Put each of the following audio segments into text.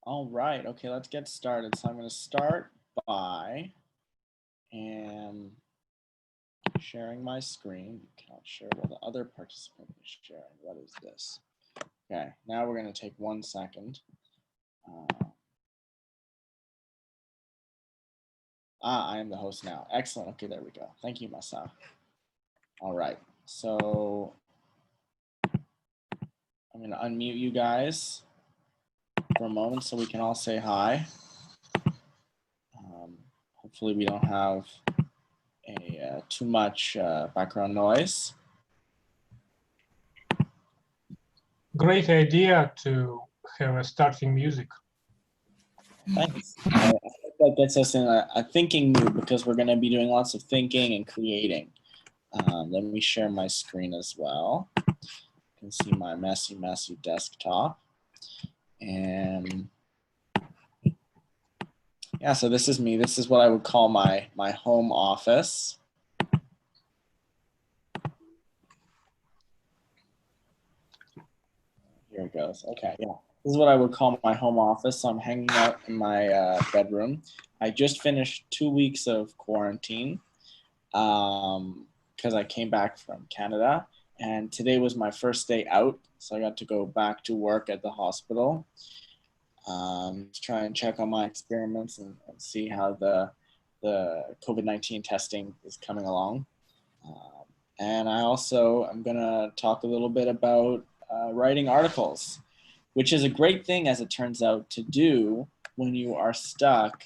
All right, okay, let's get started. So I'm going to start by sharing my screen. You cannot share while the other participant is sharing. What is this? Okay, now we're going to take 1 second. I am the host now. Excellent. Okay, there we go. Thank you, Masa. All right, so I'm going to unmute you guys for a moment so we can all say hi. Hopefully we don't have too much background noise. Great idea to have a starting music. Thanks. I think that gets us in a thinking mood because we're going to be doing lots of thinking and creating. Let me share my screen as well. You can see my messy desktop. And yeah, so this is me. This is what I would call my home office. Here it goes. Okay, yeah. This is what I would call my home office. So I'm hanging out in my bedroom. I just finished 2 weeks of quarantine because I came back from Canada. And today was my first day out. So I got to go back to work at the hospital. To try and check on my experiments and see how the COVID-19 testing is coming along. And I'm going to talk a little bit about writing articles, which is a great thing, as it turns out, to do when you are stuck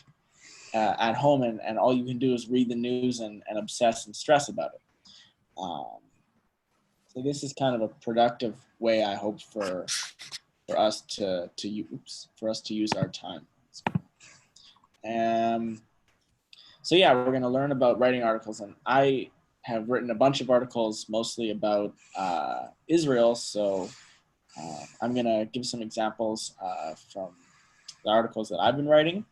at home and all you can do is read the news and obsess and stress about it. So this is kind of a productive way, I hope, for us to use our time. So yeah, we're going to learn about writing articles, and I have written a bunch of articles mostly about Israel. So I'm going to give some examples from the articles that I've been writing.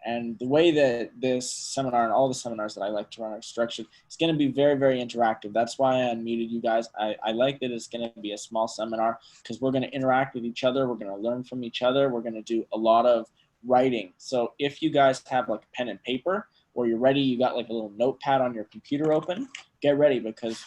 And the way that this seminar and all the seminars that I like to run are structured, it's going to be very, very interactive. That's why I unmuted you guys. I like that it's going to be a small seminar because we're going to interact with each other. We're going to learn from each other. We're going to do a lot of writing. So if you guys have like a pen and paper or you're ready, you got like a little notepad on your computer open, get ready, because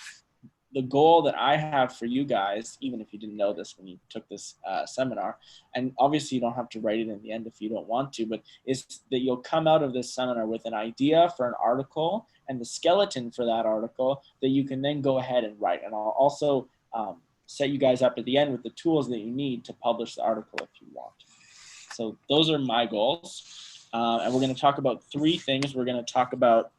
the goal that I have for you guys, even if you didn't know this when you took this seminar, and obviously you don't have to write it in the end if you don't want to, but is that you'll come out of this seminar with an idea for an article and the skeleton for that article that you can then go ahead and write. And I'll also set you guys up at the end with the tools that you need to publish the article if you want. So those are my goals. And we're going to talk about 3 things. We're going to talk about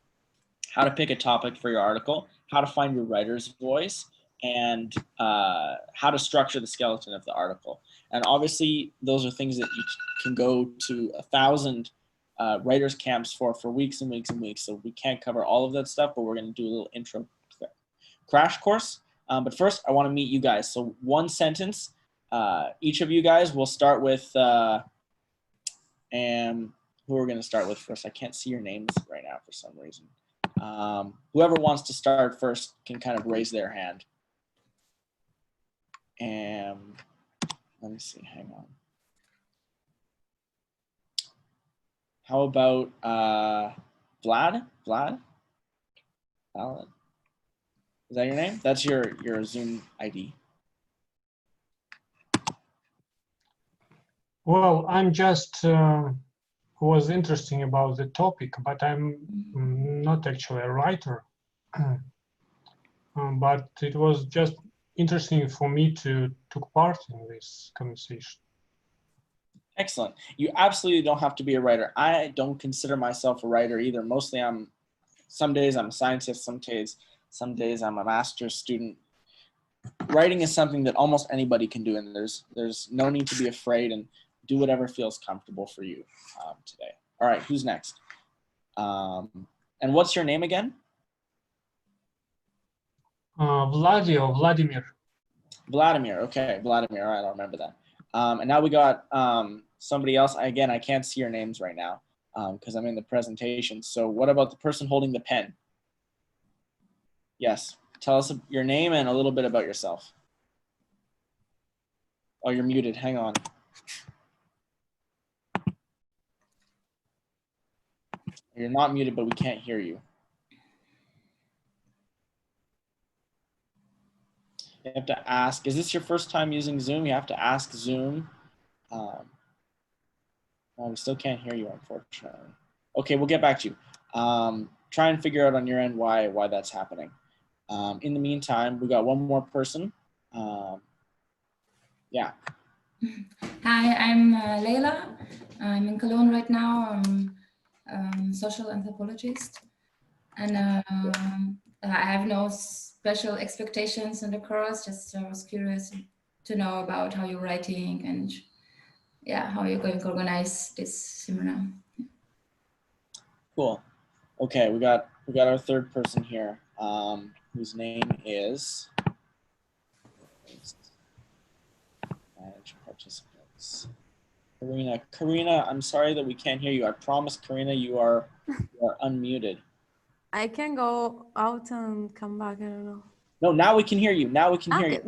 how to pick a topic for your article, how to find your writer's voice, and how to structure the skeleton of the article. And obviously, those are things that you can go to 1,000 writers camps for weeks and weeks and weeks. So we can't cover all of that stuff, but we're going to do a little intro crash course. But first, I want to meet you guys. So 1 sentence. Each of you guys will start with, and who are we going to start with first? I can't see your names right now for some reason. Whoever wants to start first can kind of raise their hand. And let me see, hang on. How about Vlad? Valid? Is that your name? That's your Zoom ID. Well, I'm just was interesting about the topic, but I'm not actually a writer. But it was just interesting for me to take part in this conversation. Excellent. You absolutely don't have to be a writer. I don't consider myself a writer either. Mostly some days I'm a scientist, some days I'm a master's student. Writing is something that almost anybody can do, and there's no need to be afraid, and do whatever feels comfortable for you today. All right, who's next? And what's your name again? Vladimir. Vladimir, okay, Vladimir, all right, I'll remember that. And now we got somebody else. Again, I can't see your names right now because I'm in the presentation. So what about the person holding the pen? Yes, tell us your name and a little bit about yourself. Oh, you're muted, hang on. You're not muted, but we can't hear you. You have to ask, is this your first time using Zoom? You have to ask Zoom. No, we still can't hear you, unfortunately. Okay, we'll get back to you. Try and figure out on your end why that's happening. In the meantime, we got one more person. Yeah. Hi, I'm Leila. I'm in Cologne right now. I'm social anthropologist, and I have no special expectations in the course. Just I was curious to know about how you're writing and yeah, how you're going to organize this seminar. Cool. Okay, we got our third person here, whose name is manage participants. Karina, I'm sorry that we can't hear you. I promise, Karina, you are unmuted. I can go out and come back. I don't know. No, now we can hear you. Now we can hear you.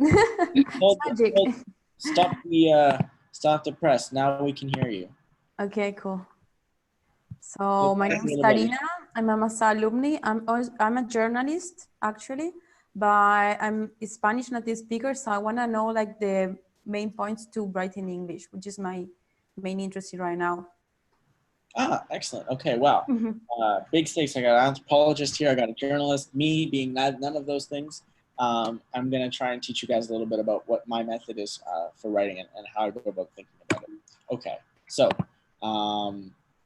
Stop the press. Now we can hear you. Okay, cool. So my name is Karina. I'm a Masa alumni. I'm a journalist actually, but I'm a Spanish native speaker. So I want to know like the main points to write in English, which is my main interest right now. Ah, excellent. Okay, wow. Big stakes. I got an anthropologist here. I got a journalist. Me being none of those things. I'm going to try and teach you guys a little bit about what my method is for writing and how I go about thinking about it. Okay, so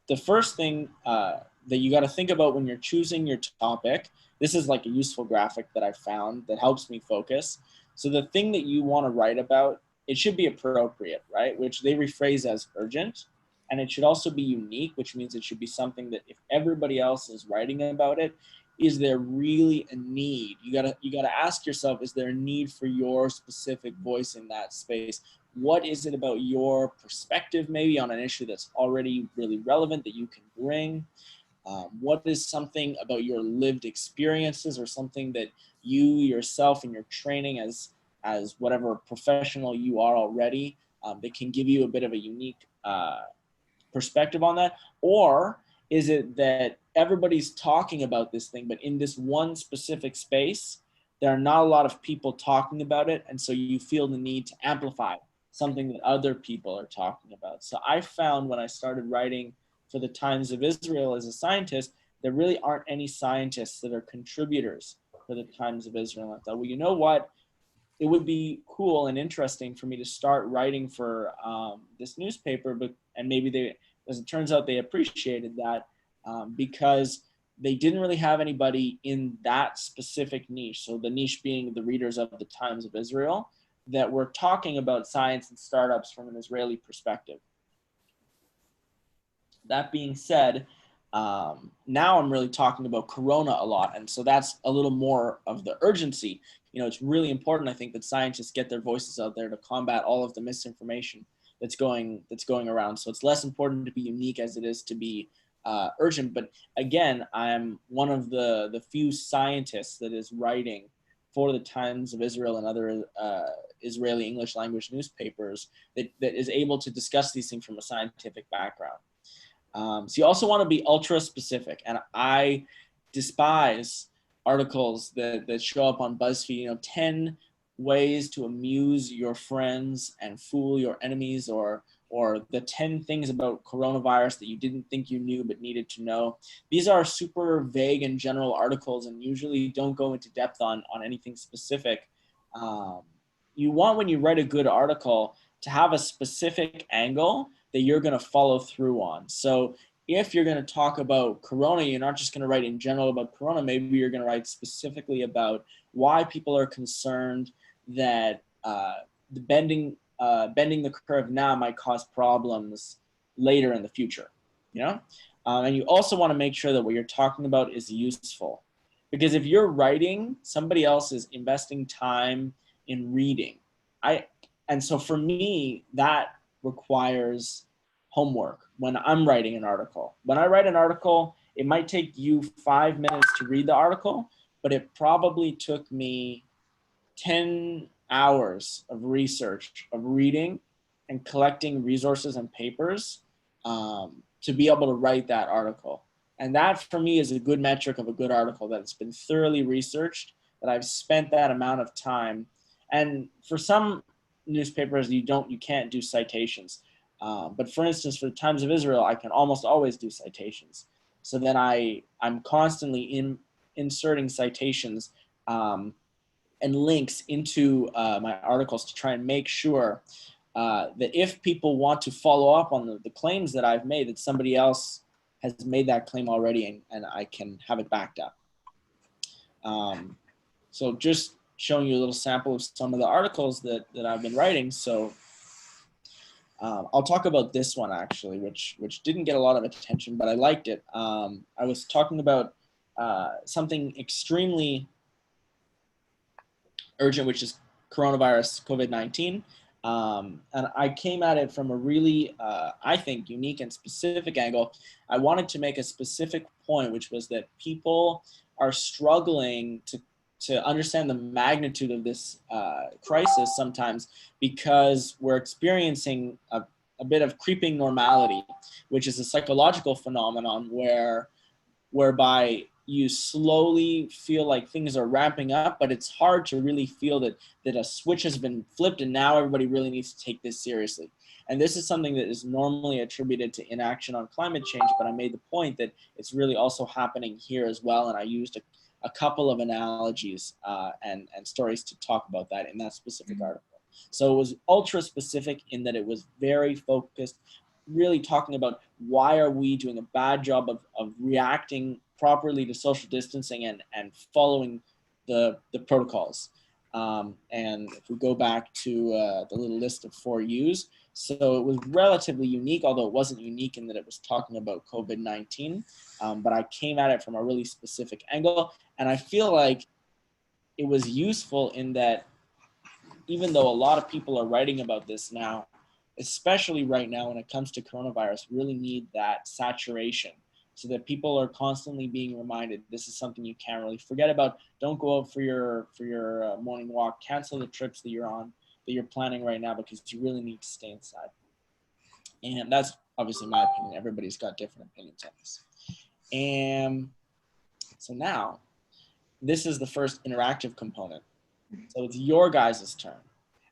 the first thing that you got to think about when you're choosing your topic, this is like a useful graphic that I found that helps me focus. So the thing that you want to write about, it should be appropriate, right? Which they rephrase as urgent. And it should also be unique, which means it should be something that if everybody else is writing about it, is there really a need? You gotta ask yourself, is there a need for your specific voice in that space? What is it about your perspective maybe on an issue that's already really relevant that you can bring? What is something about your lived experiences or something that you yourself in your training as whatever professional you are already that can give you a bit of a unique perspective on that? Or is it that everybody's talking about this thing, but in this one specific space, there are not a lot of people talking about it, and so you feel the need to amplify something that other people are talking about? So I found when I started writing for the Times of Israel as a scientist, there really aren't any scientists that are contributors for the Times of Israel. I thought, well, you know what? It would be cool and interesting for me to start writing for this newspaper, and maybe they, as it turns out, they appreciated that because they didn't really have anybody in that specific niche. So the niche being the readers of the Times of Israel that were talking about science and startups from an Israeli perspective. That being said, now I'm really talking about Corona a lot. And so that's a little more of the urgency. You know, it's really important, I think, that scientists get their voices out there to combat all of the misinformation that's going around. So it's less important to be unique as it is to be urgent. But again, I'm one of the few scientists that is writing for the Times of Israel and other Israeli English language newspapers that is able to discuss these things from a scientific background. So you also want to be ultra specific, and I despise articles that show up on BuzzFeed, you know, 10 ways to amuse your friends and fool your enemies, or the 10 things about coronavirus that you didn't think you knew but needed to know. These are super vague and general articles and usually don't go into depth on anything specific. You want, when you write a good article, to have a specific angle that you're going to follow through on. So if you're going to talk about Corona, you're not just going to write in general about Corona. Maybe you're going to write specifically about why people are concerned that the bending the curve now might cause problems later in the future, you know? And you also want to make sure that what you're talking about is useful. Because if you're writing, somebody else is investing time in reading. And so for me, that requires homework when I'm writing an article. When I write an article, it might take you 5 minutes to read the article, but it probably took me 10 hours of research, of reading and collecting resources and papers to be able to write that article. And that for me is a good metric of a good article, that it's been thoroughly researched, that I've spent that amount of time. And for some newspapers, you can't do citations. But for instance, for the Times of Israel, I can almost always do citations. So then I'm constantly inserting citations and links into my articles to try and make sure that if people want to follow up on the claims that I've made, that somebody else has made that claim already, and I can have it backed up. So just showing you a little sample of some of the articles that I've been writing. So I'll talk about this one actually, which didn't get a lot of attention, but I liked it. I was talking about something extremely urgent, which is coronavirus, COVID-19. And I came at it from a really, I think, unique and specific angle. I wanted to make a specific point, which was that people are struggling to understand the magnitude of this crisis sometimes, because we're experiencing a bit of creeping normality, which is a psychological phenomenon whereby you slowly feel like things are ramping up, but it's hard to really feel that a switch has been flipped and now everybody really needs to take this seriously. And this is something that is normally attributed to inaction on climate change, but I made the point that it's really also happening here as well. And I used a couple of analogies and stories to talk about that in that specific article. So it was ultra specific in that it was very focused, really talking about why are we doing a bad job of reacting properly to social distancing and following the protocols. And if we go back to the little list of 4 U's, so it was relatively unique, although it wasn't unique in that it was talking about COVID-19, but I came at it from a really specific angle. And I feel like it was useful in that even though a lot of people are writing about this now, especially right now when it comes to coronavirus, really need that saturation so that people are constantly being reminded this is something you can't really forget about. Don't go out for your morning walk. Cancel the trips that you're planning right now, because you really need to stay inside. And that's obviously my opinion. Everybody's got different opinions on this. And so now, this is the first interactive component. So it's your guys' turn.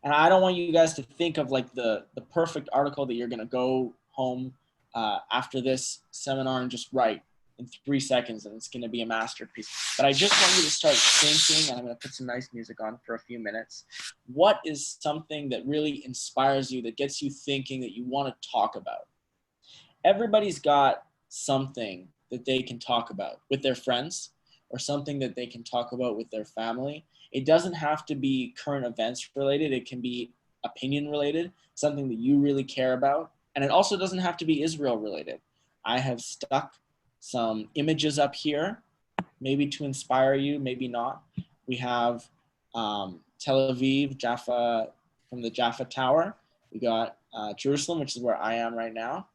And I don't want you guys to think of like the perfect article that you're going to go home after this seminar and just write in 3 seconds and it's going to be a masterpiece. But I just want you to start thinking, and I'm going to put some nice music on for a few minutes. What is something that really inspires you, that gets you thinking, that you want to talk about? Everybody's got something that they can talk about with their friends, or something that they can talk about with their family. It doesn't have to be current events related. It can be opinion related, something that you really care about. And it also doesn't have to be Israel related. I have stuck some images up here, maybe to inspire you, maybe not. We have Tel Aviv, Jaffa, from the Jaffa Tower. We got Jerusalem, which is where I am right now.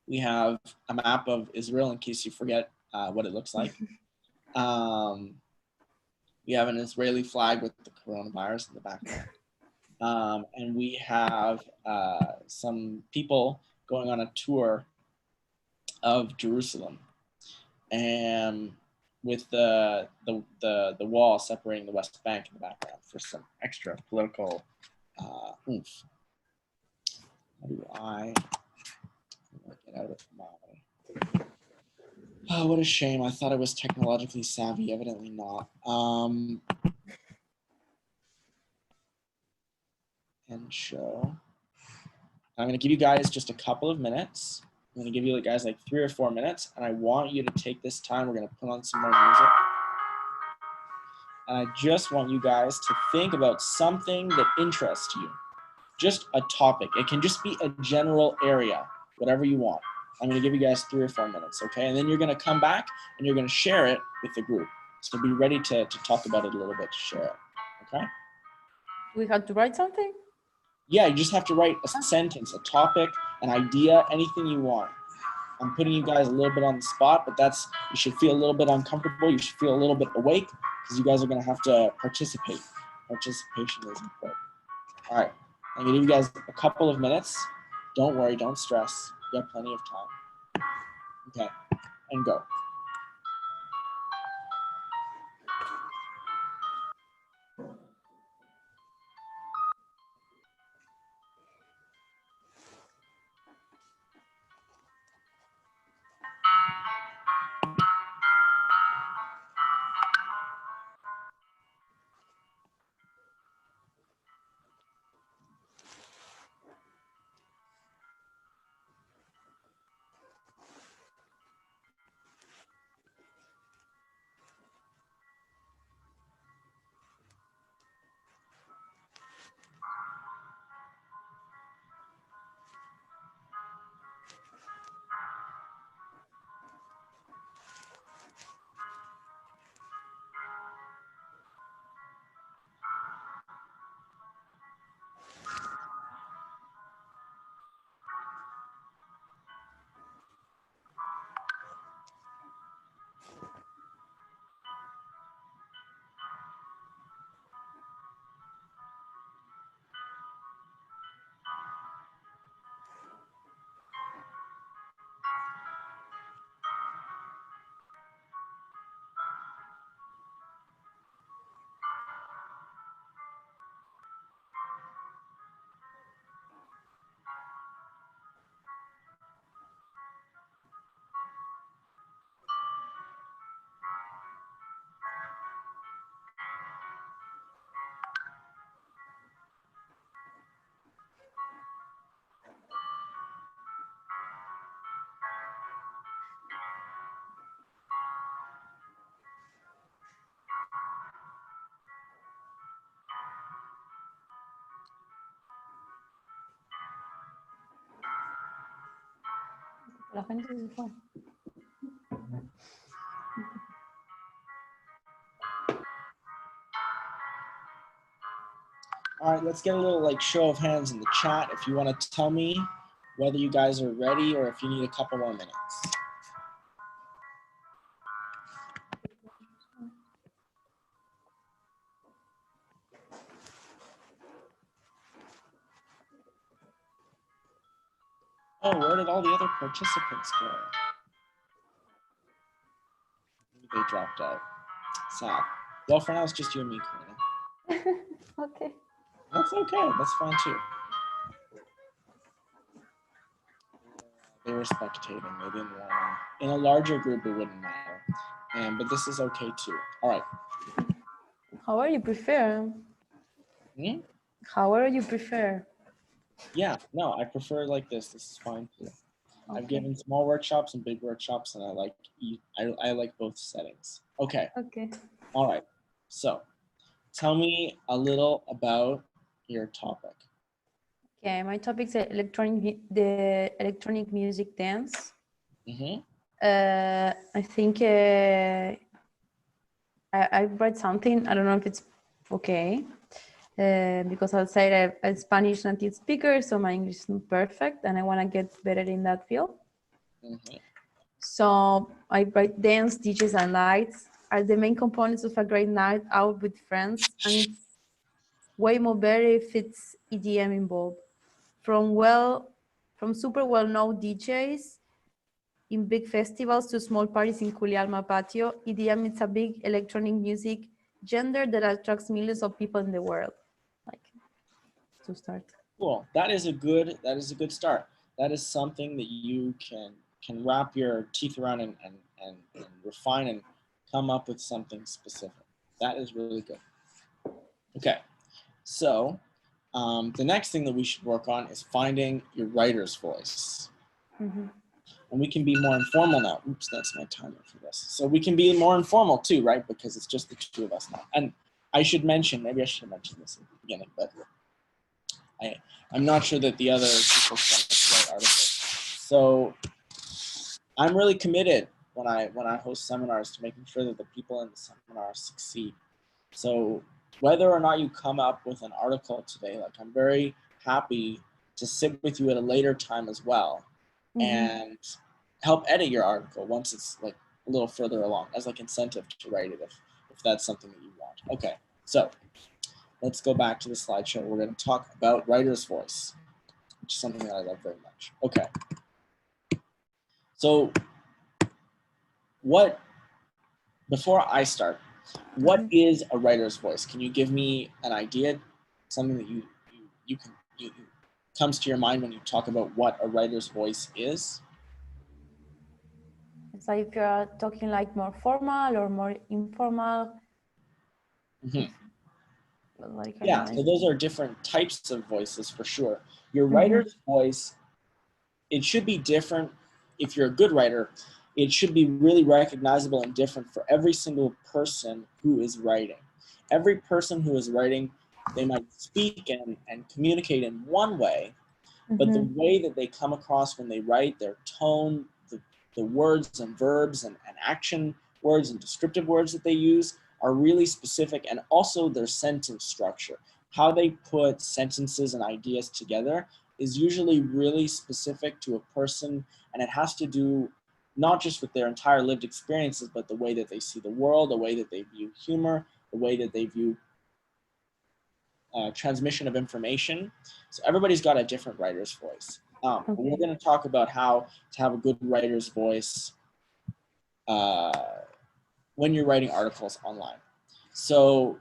We have a map of Israel in case you forget what it looks like. We have an Israeli flag with the coronavirus in the background. And we have some people going on a tour of Jerusalem, and with the wall separating the West Bank in the background for some extra political oomph. How do I get out of my... Oh, what a shame. I thought I was technologically savvy. Evidently not. And show. I'm going to give you guys just a couple of minutes. I'm going to give you guys like 3 or 4 minutes, and I want you to take this time. We're going to put on some more music. And I just want you guys to think about something that interests you. Just a topic. It can just be a general area, whatever you want. I'm going to give you guys 3 or 4 minutes, okay? And then you're going to come back and you're going to share it with the group. So be ready to talk about it a little bit, to share it, okay? We have to write something? Yeah, you just have to write a sentence, a topic, an idea, anything you want. I'm putting you guys a little bit on the spot, but you should feel a little bit uncomfortable. You should feel a little bit awake, because you guys are going to have to participate. Participation is important. All right, I'm going to give you guys a couple of minutes. Don't worry, don't stress. You have plenty of time. Okay. and go. La gente se fue. All right, let's get a little like show of hands in the chat if you want to tell me whether you guys are ready or if you need a couple more minutes. Oh, where did all the other participants go? Maybe they dropped out. Sad. Well, for now, it's just you and me, Karina. Okay. That's okay. That's fine too. They were spectating. They didn't want to. In a larger group, it wouldn't matter. But this is okay too. All right. However you prefer. Hmm? However you prefer. Yeah, no, I prefer like this. This is fine too. Okay. I've given small workshops and big workshops, and I like both settings. Okay. Okay. All right. So, tell me a little about your topic. Okay, my topic is the electronic music dance. Mm-hmm. I think I read something. I don't know if it's okay. Because outside I'm a Spanish native speaker, so my English is not perfect, and I want to get better in that field. Mm-hmm. So I write dance, DJs, and lights are the main components of a great night out with friends, and it's way more better if it's EDM involved. From super well-known DJs in big festivals to small parties in Culialma patio, EDM is a big electronic music genre that attracts millions of people in the world. Like, to start. Cool. That is a good start. That is something that you can wrap your teeth around and refine and come up with something specific. That is really good. Okay. So the next thing that we should work on is finding your writer's voice. Mm-hmm. And we can be more informal now. Oops, that's my timer for this. So we can be more informal too, right? Because it's just the two of us now. And I should mention, maybe I should have mentioned this at the beginning, but I'm not sure that the other people want to write articles. So I'm really committed when I host seminars to making sure that the people in the seminar succeed. So whether or not you come up with an article today, like I'm very happy to sit with you at a later time as well, and help edit your article once it's like a little further along as like incentive to write it if that's something that you want. Okay, so let's go back to the slideshow. We're going to talk about writer's voice, which is something that I love very much. Okay, so before I start, what is a writer's voice? Can you give me an idea, something that you comes to your mind when you talk about what a writer's voice is? It's like if you're talking like more formal or more informal. Mhm. Like, Yeah, so those are different types of voices for sure. Your writer's voice, it should be different. If you're a good writer, it should be really recognizable and different for every single person who is writing. Every person who is writing, they might speak and communicate in one way, but the way that they come across when they write, their tone, the words and verbs and action words and descriptive words that they use are really specific, and also their sentence structure. How they put sentences and ideas together is usually really specific to a person, and it has to do not just with their entire lived experiences, but the way that they see the world, the way that they view humor, the way that they view transmission of information. So everybody's got a different writer's voice. We're going to talk about how to have a good writer's voice when you're writing articles online. So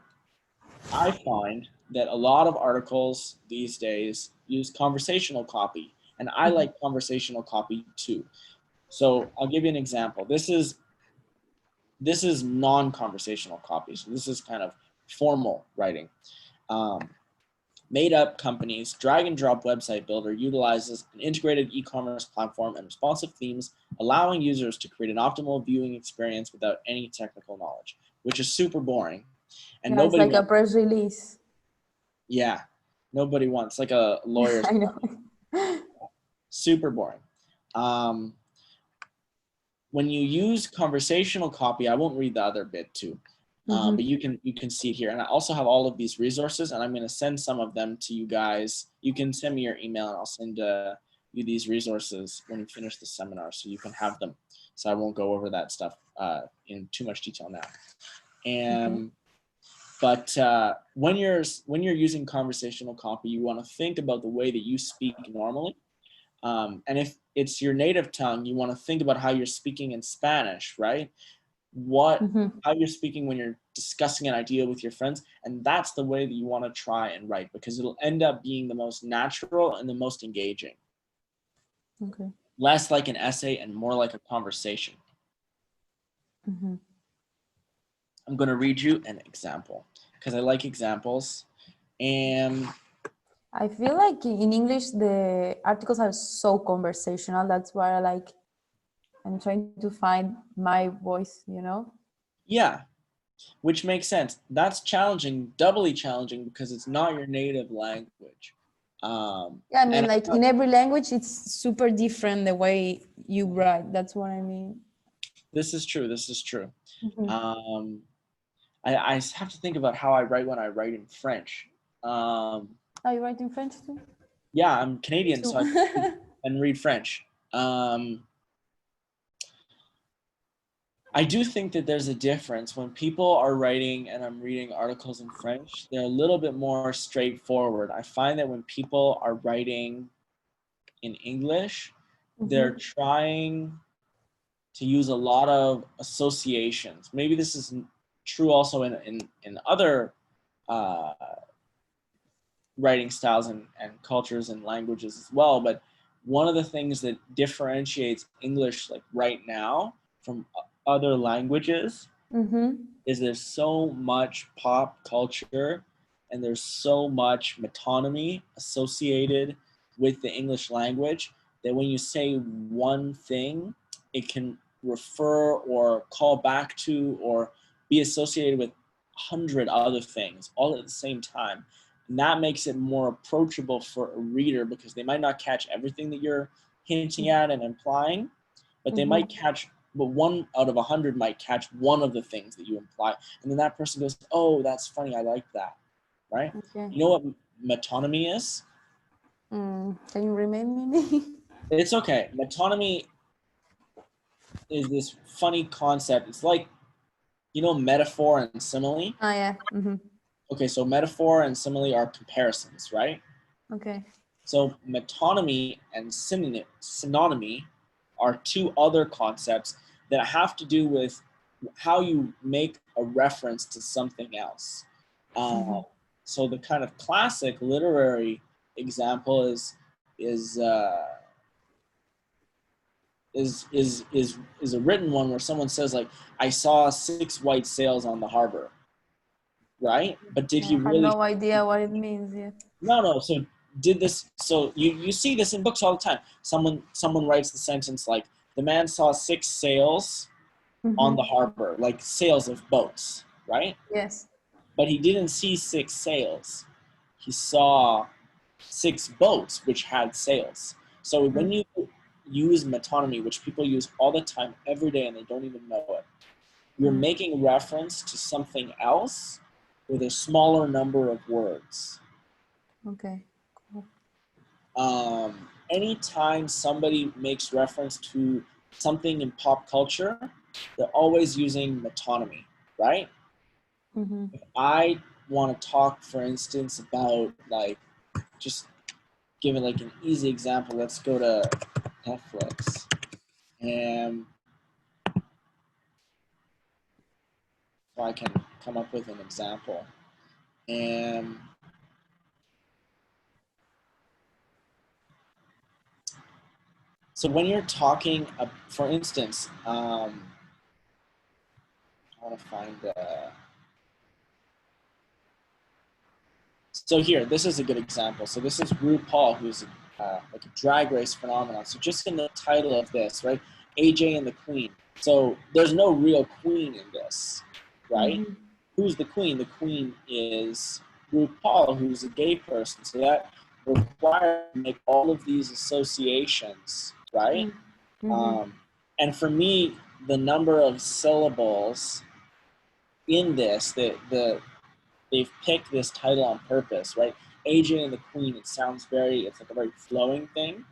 I find that a lot of articles these days use conversational copy, and I like conversational copy too. So I'll give you an example. This is non-conversational copy. So this is kind of formal writing. Made up companies drag and drop website builder utilizes an integrated e-commerce platform and responsive themes, allowing users to create an optimal viewing experience without any technical knowledge, which is super boring. And yeah, nobody it's like a press release. Yeah, nobody wants, like a lawyer's I know. super boring. When you use conversational copy, I won't read the other bit too. But you can see it here, and I also have all of these resources, and I'm going to send some of them to you guys. You can send me your email, and I'll send you these resources when we finish the seminar, so you can have them. So I won't go over that stuff in too much detail now. And but when you're using conversational copy, you want to think about the way that you speak normally. And if it's your native tongue, you want to think about how you're speaking in Spanish, right? How you're speaking when you're discussing an idea with your friends, and that's the way that you want to try and write, because it'll end up being the most natural and the most engaging. Less like an essay and more like a conversation. I'm going to read you an example because I like examples. And I feel like in English the articles are so conversational. That's why I'm trying to find my voice, you know? Yeah, which makes sense. That's challenging, doubly challenging, because it's not your native language. Yeah, I mean, like in every language, it's super different the way you write. That's what I mean. This is true. I have to think about how I write when I write in French. Oh, you write in French too? Yeah, I'm Canadian, so I can read French. I do think that there's a difference when people are writing and I'm reading articles in French. They're a little bit more straightforward. I find that when people are writing in English, they're trying to use a lot of associations. Maybe this is true also in other writing styles and cultures and languages as well. But one of the things that differentiates English like right now from other languages is there's so much pop culture and there's so much metonymy associated with the English language that when you say one thing, it can refer or call back to or be associated with 100 other things all at the same time. And that makes it more approachable for a reader because they might not catch everything that you're hinting at and implying, but they might catch, but 1 out of 100 might catch one of the things that you imply. And then that person goes, oh, that's funny. I like that. Right? You know what metonymy is? Can you remind me? It's okay. Metonymy is this funny concept. It's like, you know, metaphor and simile. Oh, yeah. Okay, so metaphor and simile are comparisons, right? Okay. So metonymy and synonymy are 2 other concepts that have to do with how you make a reference to something else. So the kind of classic literary example is a written one where someone says like, I saw 6 white sails on the harbor, right? But did I he have really? no idea what it means yet. No. So did this? So you see this in books all the time. Someone writes the sentence like, the man saw 6 sails on the harbor, like sails of boats, right? Yes. But he didn't see 6 sails. He saw 6 boats which had sails. So when you use metonymy, which people use all the time, every day, and they don't even know it, you're making reference to something else with a smaller number of words. Okay. Cool. Anytime somebody makes reference to something in pop culture, they're always using metonymy, right? If I want to talk, for instance, about like, just give it like an easy example. Let's go to Netflix, and so I can come up with an example. And so when you're talking, for instance, I want to find. So here, this is a good example. So this is RuPaul, who's like a drag race phenomenon. So just in the title of this, right, AJ and the Queen. So there's no real queen in this, right? Who's the queen? The queen is RuPaul, who's a gay person. So that requires to make all of these associations, right? And for me, the number of syllables in this, they've picked this title on purpose, right? AJ and the Queen, it's like a very flowing thing.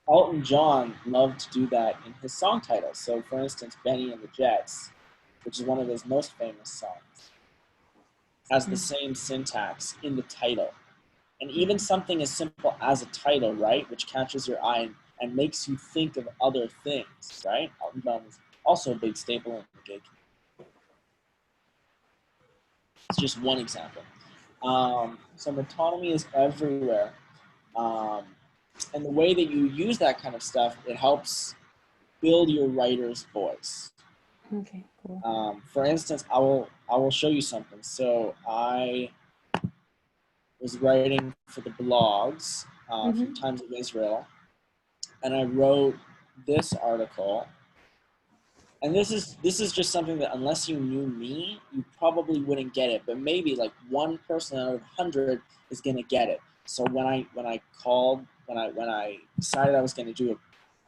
Elton John loved to do that in his song titles. So for instance, Benny and the Jets, which is one of his most famous songs, has the same syntax in the title. And even something as simple as a title, right, which catches your eye and makes you think of other things, right? Elton John was also a big staple in the gay community. It's just one example. So metonymy is everywhere. And the way that you use that kind of stuff, it helps build your writer's voice. Okay, cool. For instance, I will show you something. So I was writing for the blogs from Times of Israel, and I wrote this article. And this is just something that unless you knew me, you probably wouldn't get it. But maybe like one person out of 100 is gonna get it. So when I decided I was gonna do a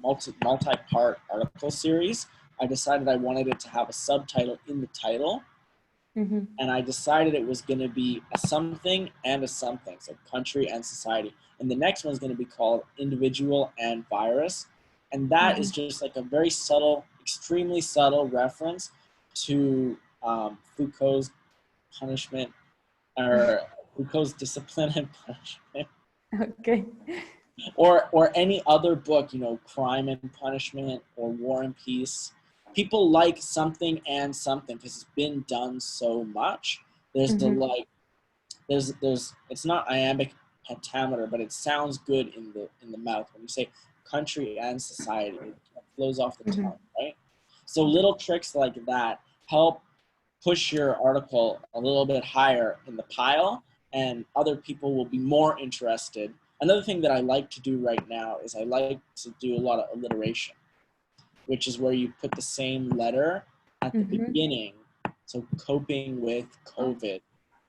multi-part article series, I decided I wanted it to have a subtitle in the title. And I decided it was gonna be a something and a something, so country and society. And the next one's gonna be called individual and virus. And that is just like a very subtle, extremely subtle reference to Foucault's punishment, or Foucault's Discipline and Punishment, Okay. or any other book, you know, Crime and Punishment or War and Peace. People like something and something because it's been done so much. There's the like, there's it's not iambic pentameter, but it sounds good in the mouth when you say country and society. It flows off the tongue, right? So little tricks like that help push your article a little bit higher in the pile, and other people will be more interested. Another thing that I like to do right now is I like to do a lot of alliteration, which is where you put the same letter at the beginning. So coping with COVID,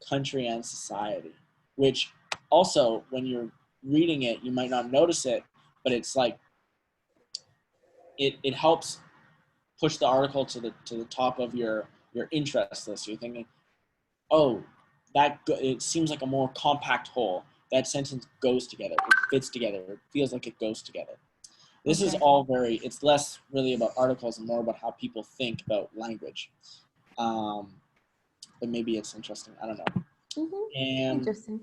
country and society, which also when you're reading it, you might not notice it, but it's like, it helps push the article to the top of your interest list. You're thinking, oh, it seems like a more compact whole. That sentence goes together. It fits together. It feels like it goes together. This is all it's less really about articles and more about how people think about language. But maybe it's interesting. I don't know. And Interesting.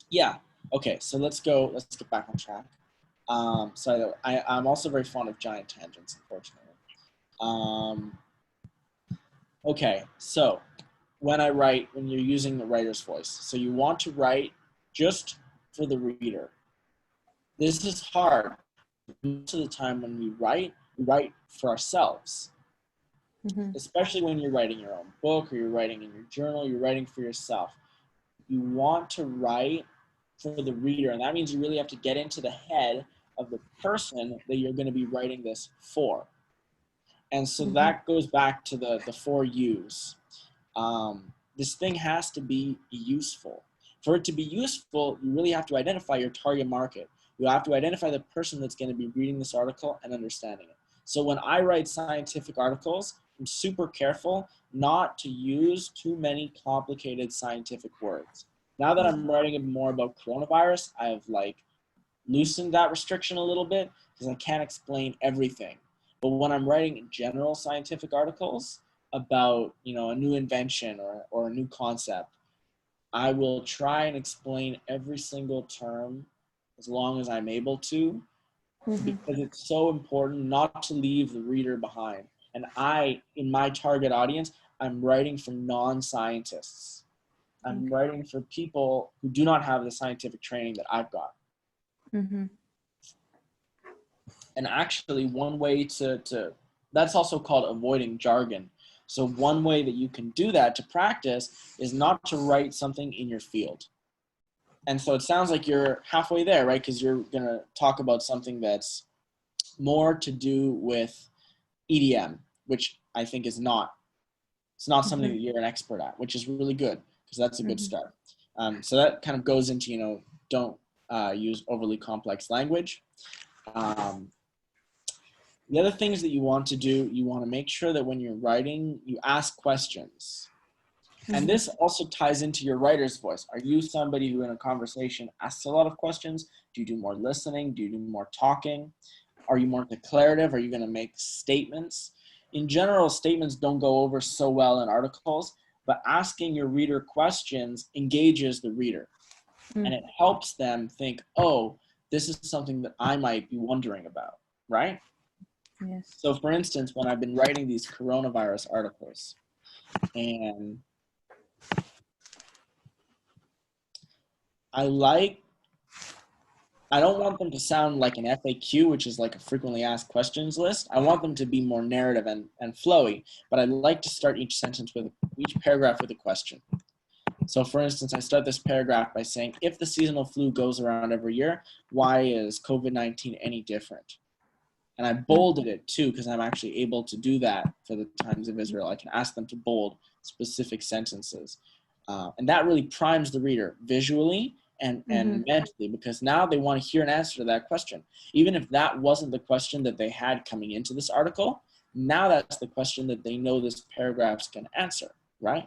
yeah. Okay. So let's get back on track. So I'm also very fond of giant tangents, unfortunately. Okay, so when you're using the writer's voice, so you want to write just for the reader. This is hard. Most of the time when we write for ourselves. Especially when you're writing your own book or you're writing in your journal, you're writing for yourself. You want to write for the reader, and that means you really have to get into the head of the person that you're going to be writing this for. And so that goes back to the 4 U's. This thing has to be useful. For it to be useful, you really have to identify your target market. You have to identify the person that's going to be reading this article and understanding it. So when I write scientific articles, I'm super careful not to use too many complicated scientific words. Now that I'm writing more about coronavirus, I've loosened that restriction a little bit because I can't explain everything. But when I'm writing general scientific articles about, a new invention or a new concept, I will try and explain every single term as long as I'm able to, because it's so important not to leave the reader behind. And in my target audience, I'm writing for non-scientists. I'm writing for people who do not have the scientific training that I've got. And actually one way to that's also called avoiding jargon. So one way that you can do that to practice is not to write something in your field. And so it sounds like you're halfway there, right? Because you're going to talk about something that's more to do with EDM, which I think it's not something that you're an expert at, which is really good because that's a good start. So that kind of goes into, don't use overly complex language. The other things that you want to do, you want to make sure that when you're writing, you ask questions. And this also ties into your writer's voice. Are you somebody who in a conversation asks a lot of questions? Do you do more listening? Do you do more talking? Are you more declarative? Are you going to make statements? In general, statements don't go over so well in articles, but asking your reader questions engages the reader. And it helps them think, oh, this is something that I might be wondering about, right? Yes. So for instance, when I've been writing these coronavirus articles, and I don't want them to sound like an FAQ, which is like a frequently asked questions list. I want them to be more narrative and flowy, but I like to start each paragraph with a question. So for instance, I start this paragraph by saying, if the seasonal flu goes around every year, why is COVID-19 any different? And I bolded it too, because I'm actually able to do that for the Times of Israel. I can ask them to bold specific sentences. And that really primes the reader visually and mentally, because now they want to hear an answer to that question. Even if that wasn't the question that they had coming into this article, now that's the question that they know this paragraph's can answer, right?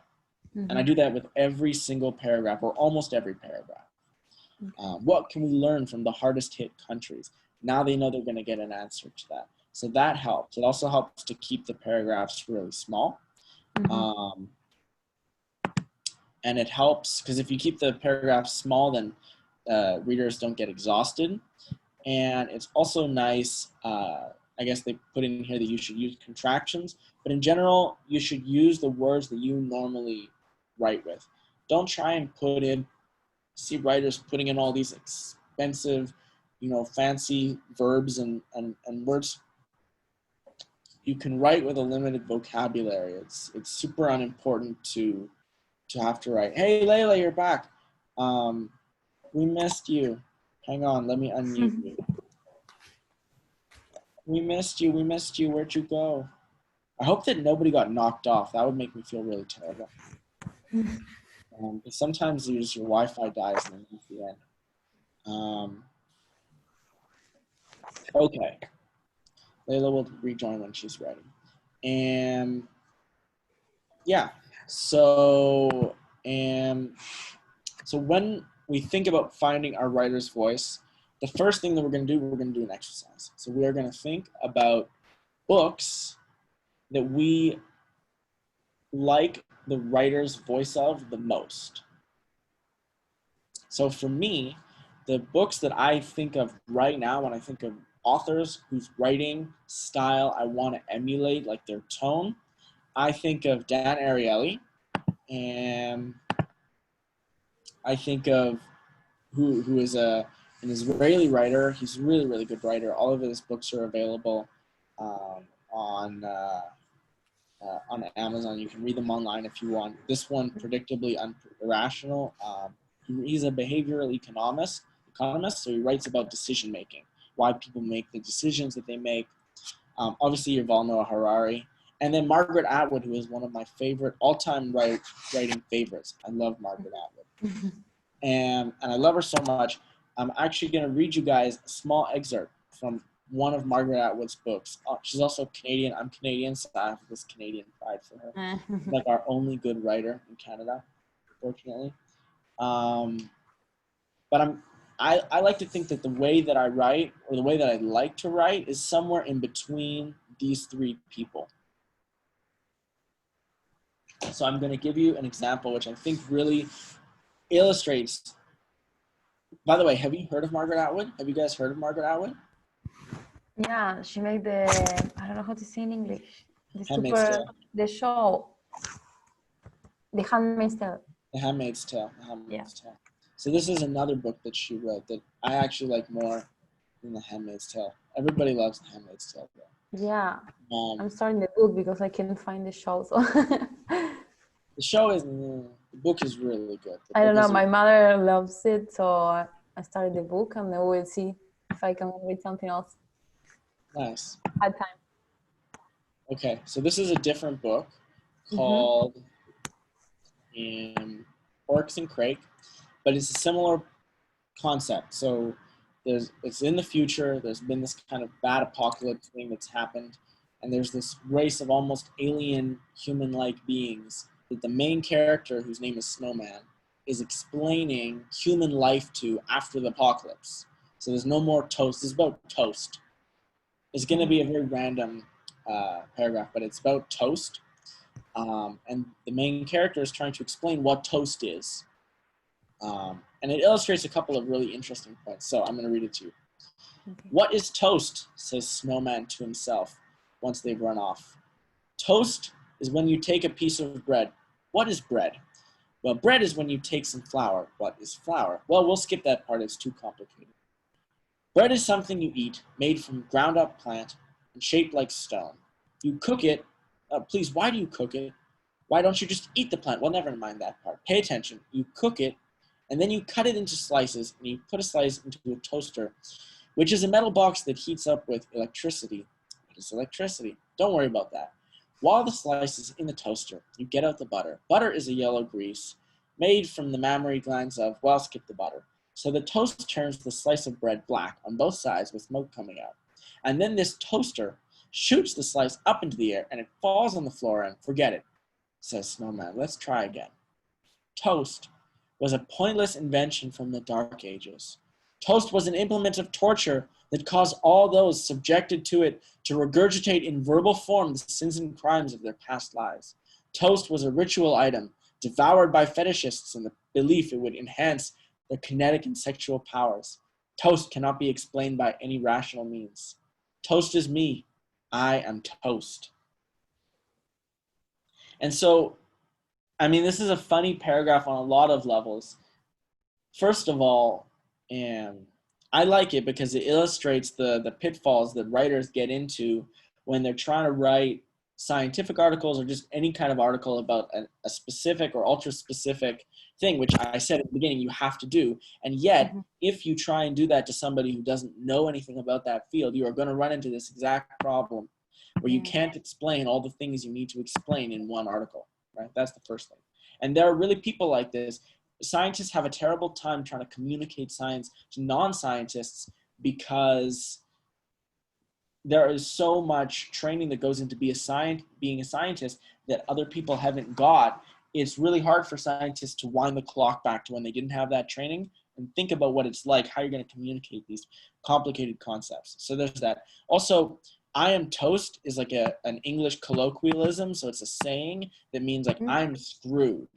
And I do that with every single paragraph, or almost every paragraph. What can we learn from the hardest hit countries? Now they know they're going to get an answer to that. So that helps. It also helps to keep the paragraphs really small. And it helps because if you keep the paragraphs small, then readers don't get exhausted. And it's also nice, I guess they put in here that you should use contractions, but in general, you should use the words that you normally write with. Don't try and see writers putting in all these expensive, fancy verbs and words. You can write with a limited vocabulary. It's super unimportant to have to write, hey, Layla, you're back. We missed you. Hang on, let me unmute you. We missed you. Where'd you go? I hope that nobody got knocked off. That would make me feel really terrible. Sometimes your Wi-Fi dies and then it's the end. Okay. Layla will rejoin when she's ready. And yeah, so when we think about finding our writer's voice, the first thing that we're going to do an exercise. So we are going to think about books that we like the writer's voice of the most. So for me, the books that I think of right now when I think of authors whose writing style I want to emulate, like their tone, I think of Dan Ariely, and I think of who is an Israeli writer. He's a really, really good writer. All of his books are available on Amazon. You can read them online if you want. This one, Predictably Irrational. He's a behavioral economist, so he writes about decision making, why people make the decisions that they make. Obviously, you've all know Harari. And then Margaret Atwood, who is one of my favorite all-time writing favorites. I love Margaret Atwood. And I love her so much. I'm actually going to read you guys a small excerpt from one of Margaret Atwood's books. She's also Canadian. I'm Canadian, so I have this Canadian pride for her. She's like our only good writer in Canada, unfortunately. But I like to think that the way that I write, or the way that I like to write, is somewhere in between these three people. So I'm going to give you an example, which I think really illustrates. By the way, have you heard of Margaret Atwood? Have you guys heard of Margaret Atwood? Yeah, she made the, I don't know how to say in English, the show, The Handmaid's Tale. The Handmaid's Tale. Tale. So this is another book that she wrote that I actually like more than The Handmaid's Tale. Everybody loves The Handmaid's Tale, though. Yeah, I'm starting the book because I couldn't find the show. So the show is, the book is really good. I don't know, my mother loves it, so I started the book, and then we'll see if I can read something else. Nice. Had time. Okay, so this is a different book called Oryx and Crake, but it's a similar concept. So it's in the future. There's been this kind of bad apocalypse thing that's happened, and there's this race of almost alien human-like beings that the main character, whose name is Snowman, is explaining human life to after the apocalypse. So there's no more toast. It's about toast. It's going to be a very random paragraph, but it's about toast. And the main character is trying to explain what toast is. And it illustrates a couple of really interesting points. So I'm going to read it to you. Okay. What is toast, says Snowman to himself once they've run off. Toast is when you take a piece of bread. What is bread? Well, bread is when you take some flour. What is flour? Well, we'll skip that part. It's too complicated. Bread is something you eat, made from ground-up plant and shaped like stone. You cook it. Please, why do you cook it? Why don't you just eat the plant? Well, never mind that part. Pay attention. You cook it, and then you cut it into slices, and you put a slice into a toaster, which is a metal box that heats up with electricity. What is electricity? Don't worry about that. While the slice is in the toaster, you get out the butter. Butter is a yellow grease made from the mammary glands of, well, skip the butter. So the toast turns the slice of bread black on both sides with smoke coming out. And then this toaster shoots the slice up into the air, and it falls on the floor, and forget it, says Snowman. Let's try again. Toast was a pointless invention from the Dark Ages. Toast was an implement of torture that caused all those subjected to it to regurgitate in verbal form the sins and crimes of their past lives. Toast was a ritual item devoured by fetishists in the belief it would enhance their kinetic and sexual powers. Toast cannot be explained by any rational means. Toast is me. I am toast. And so, I mean, this is a funny paragraph on a lot of levels. First of all, I like it because it illustrates the pitfalls that writers get into when they're trying to write scientific articles or just any kind of article about a specific or ultra-specific thing, which I said at the beginning you have to do. And yet, if you try and do that to somebody who doesn't know anything about that field, you are going to run into this exact problem where you can't explain all the things you need to explain in one article, right? That's the first thing. And there are really people like this. Scientists have a terrible time trying to communicate science to non-scientists because there is so much training that goes into being a scientist that other people haven't got. It's really hard for scientists to wind the clock back to when they didn't have that training and think about what it's like, how you're going to communicate these complicated concepts. So there's that. Also, I am toast is like an English colloquialism. So it's a saying that means like I'm screwed.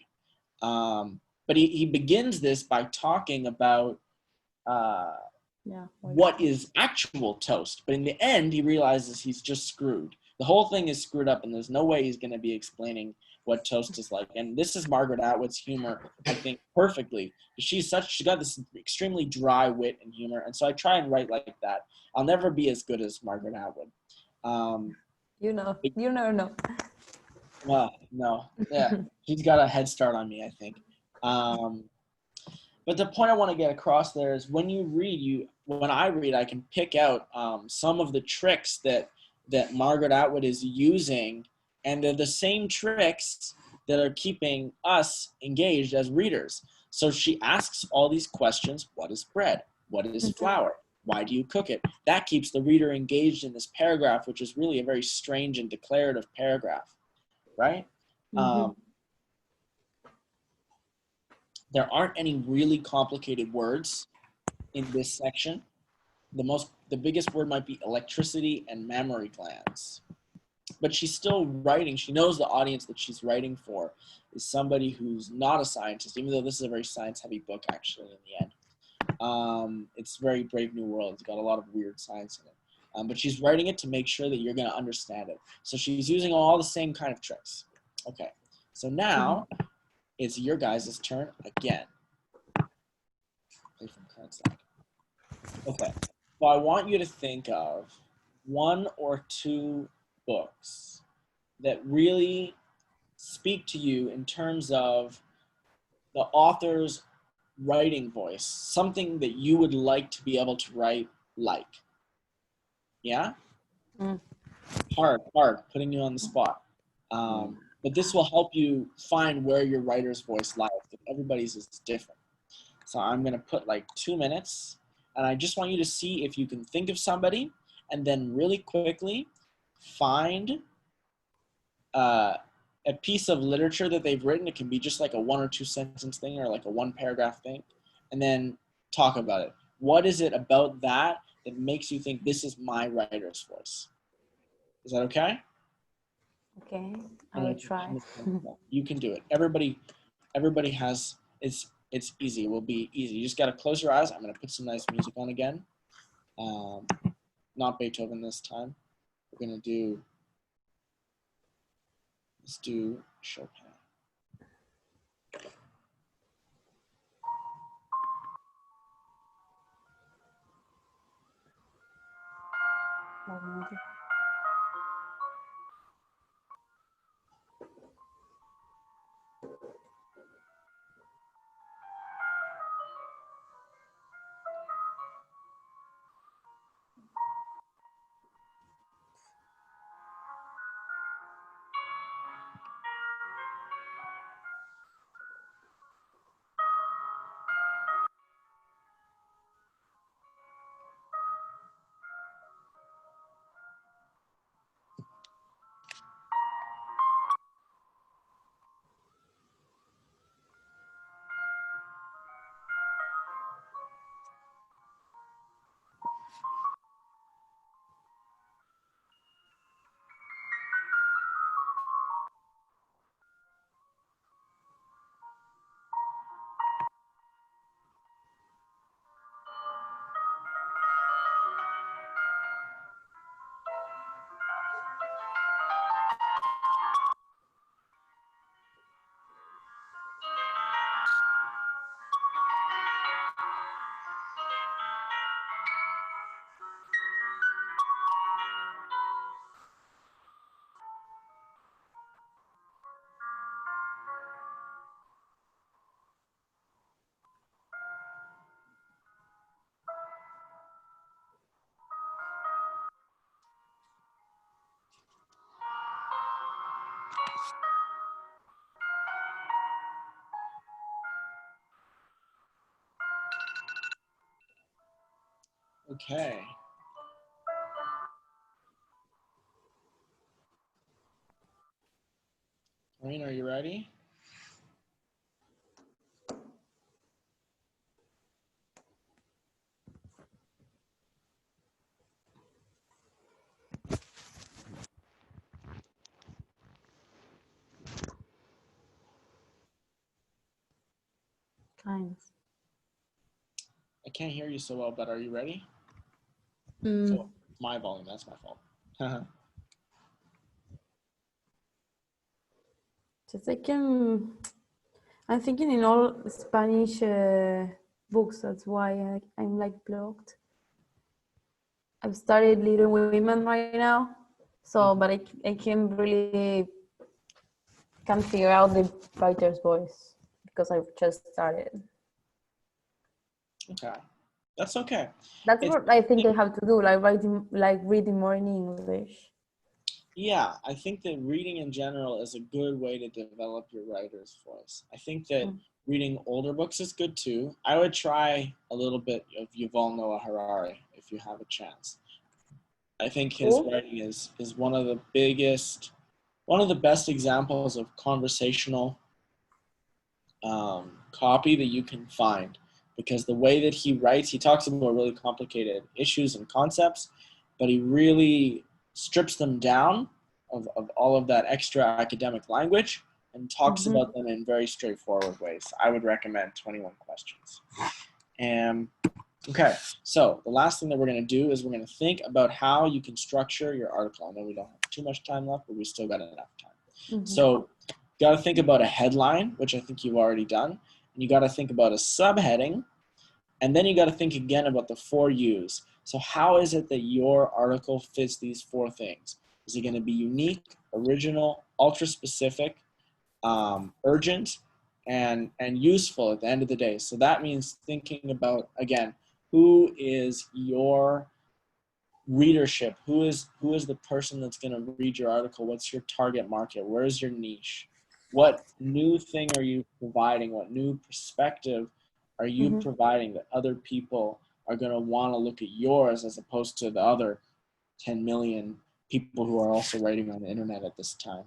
But he begins this by talking about Yeah. what is actual toast. But in the end, he realizes he's just screwed. The whole thing is screwed up, and there's no way he's going to be explaining what toast is like. And this is Margaret Atwood's humor, I think, perfectly. She got this extremely dry wit and humor, and so I try and write like that. I'll never be as good as Margaret Atwood. You never know. No, yeah, she's got a head start on me, I think. But the point I want to get across there is when I read, I can pick out some of the tricks that Margaret Atwood is using, and they're the same tricks that are keeping us engaged as readers. So she asks all these questions: what is bread? What is flour? Why do you cook it? That keeps the reader engaged in this paragraph, which is really a very strange and declarative paragraph, right? There aren't any really complicated words in this section. The biggest word might be electricity and mammary glands. But she's still writing. She knows the audience that she's writing for is somebody who's not a scientist, even though this is a very science-heavy book, actually, in the end. It's very Brave New World. It's got a lot of weird science in it. But she's writing it to make sure that you're going to understand it. So she's using all the same kind of tricks. Okay, so now it's your guys' turn again. Play from current slide. Okay, so I want you to think of one or two books that really speak to you in terms of the author's writing voice, something that you would like to be able to write like. Yeah? Hard, putting you on the spot. But this will help you find where your writer's voice lies, because everybody's is different. So I'm going to put like 2 minutes, and I just want you to see if you can think of somebody, and then really quickly find a piece of literature that they've written. It can be just like a 1 or 2 sentence thing, or like a 1 paragraph thing, and then talk about it. What is it about that that makes you think this is my writer's voice? Is that okay? Okay, I will try. You can do it. Everybody has, it's easy. It will be easy. You just got to close your eyes. I'm going to put some nice music on again. Not Beethoven this time. We're going to do, let's do Chopin. Okay. Maureen, are you ready? Kind. I can't hear you so well, but are you ready? Mm, Oh, my volume, that's my fault. just I'm thinking in all Spanish books. That's why I'm like blocked. I've started Little Women right now, so but I can't figure out the writer's voice because I've just started. Okay, that's okay. That's It's, what I think I have to do, like reading more in English. yeah, I think that reading in general is a good way to develop your writer's voice. I think that reading older books is good too. I would try a little bit of Yuval Noah Harari if you have a chance. I think his Cool. writing is one of the biggest, one of the best examples of conversational copy that you can find, because the way that he writes, he talks about really complicated issues and concepts, but he really strips them down of all of that extra academic language and talks about them in very straightforward ways. I would recommend 21 Questions. And okay, so the last thing that we're going to do is we're going to think about how you can structure your article. I know we don't have too much time left, but we still got enough time. So you got to think about a headline, which I think you've already done. And you got to think about a subheading. And then you got to think again about the 4 U's. So how is it that your article fits these 4 things? Is it going to be unique, original, ultra specific, urgent, and useful at the end of the day? So that means thinking about, again, who is your readership? Who is the person that's going to read your article? What's your target market? Where is your niche? What new thing are you providing? What new perspective are you providing that other people are going to want to look at yours as opposed to the other 10 million people who are also writing on the internet at this time?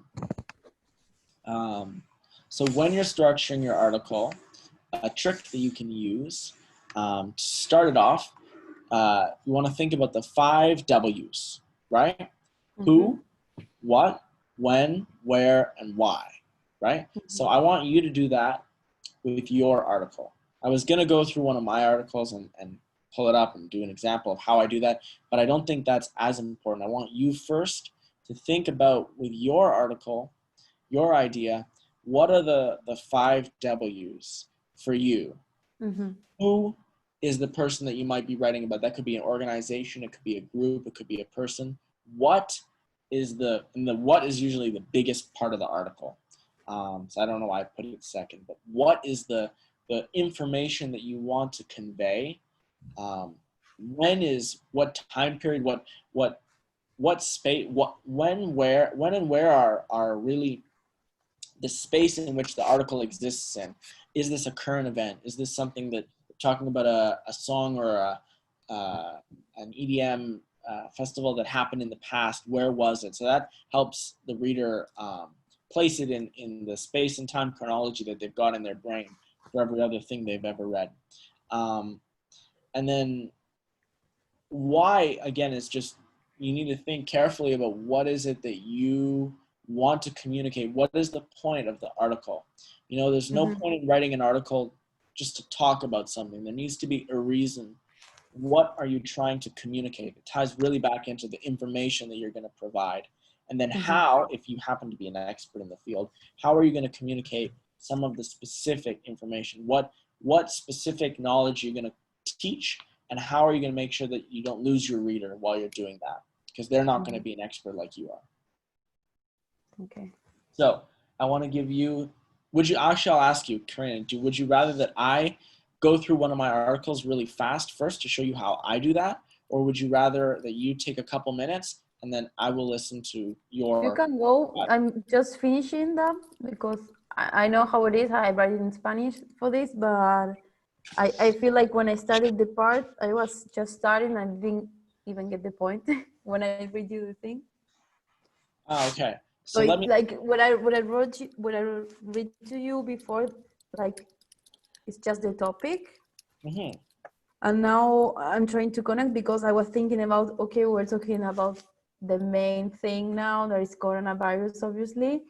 So when you're structuring your article, a trick that you can use to start it off, you want to think about the 5 W's, right? Who, what, when, where, and why, right? So I want you to do that with your article. I was going to go through one of my articles and pull it up and do an example of how I do that, but I don't think that's as important. I want you first to think about, with your article, your idea, what are the 5 W's for you? Who is the person that you might be writing about? That could be an organization, it could be a group, it could be a person. What is what is usually the biggest part of the article? So I don't know why I put it second, but what is the information that you want to convey? When is, what time period, what space, when and where are really the space in which the article exists in? Is this a current event? Is this something that talking about a song or an EDM festival that happened in the past? Where was it? So that helps the reader place it in the space and time chronology that they've got in their brain for every other thing they've ever read. And then why, again, is just, you need to think carefully about what is it that you want to communicate. What is the point of the article? You know, there's no point in writing an article just to talk about something. There needs to be a reason. What are you trying to communicate? It ties really back into the information that you're going to provide. And then how, if you happen to be an expert in the field, how are you going to communicate some of the specific information? What specific knowledge you're going to teach, and how are you going to make sure that you don't lose your reader while you're doing that? Because they're not going to be an expert like you are. Okay. So I want to give you, I'll ask you, Karina, would you rather that I go through one of my articles really fast first to show you how I do that? Or would you rather that you take a couple minutes and then I will listen to your... You can go. I'm just finishing them because I know how it is. I write in Spanish for this, but I feel like when I started the part, I was just starting and didn't even get the point when I read you the thing. Oh, okay. So let me, like what I read to you before, like it's just the topic. And now I'm trying to connect because I was thinking about, okay, we're talking about the main thing now, that is coronavirus, obviously.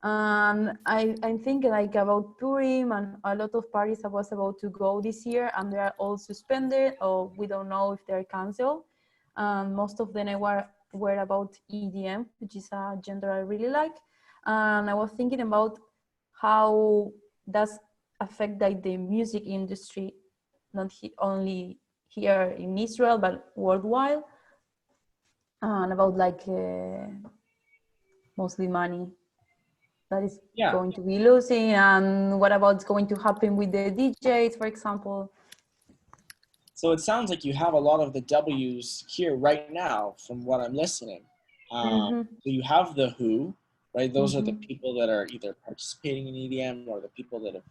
And I'm thinking like about Purim and a lot of parties I was about to go this year, and they are all suspended or we don't know if they're canceled. And most of them were about EDM, which is a genre I really like. And I was thinking about how does affect like the music industry, not only here in Israel but worldwide, and about like mostly money that is Yeah. going to be losing, and what about going to happen with the DJs, for example. So it sounds like you have a lot of the W's here right now from what I'm listening. So you have the Who, right? Those are the people that are either participating in EDM or the people that have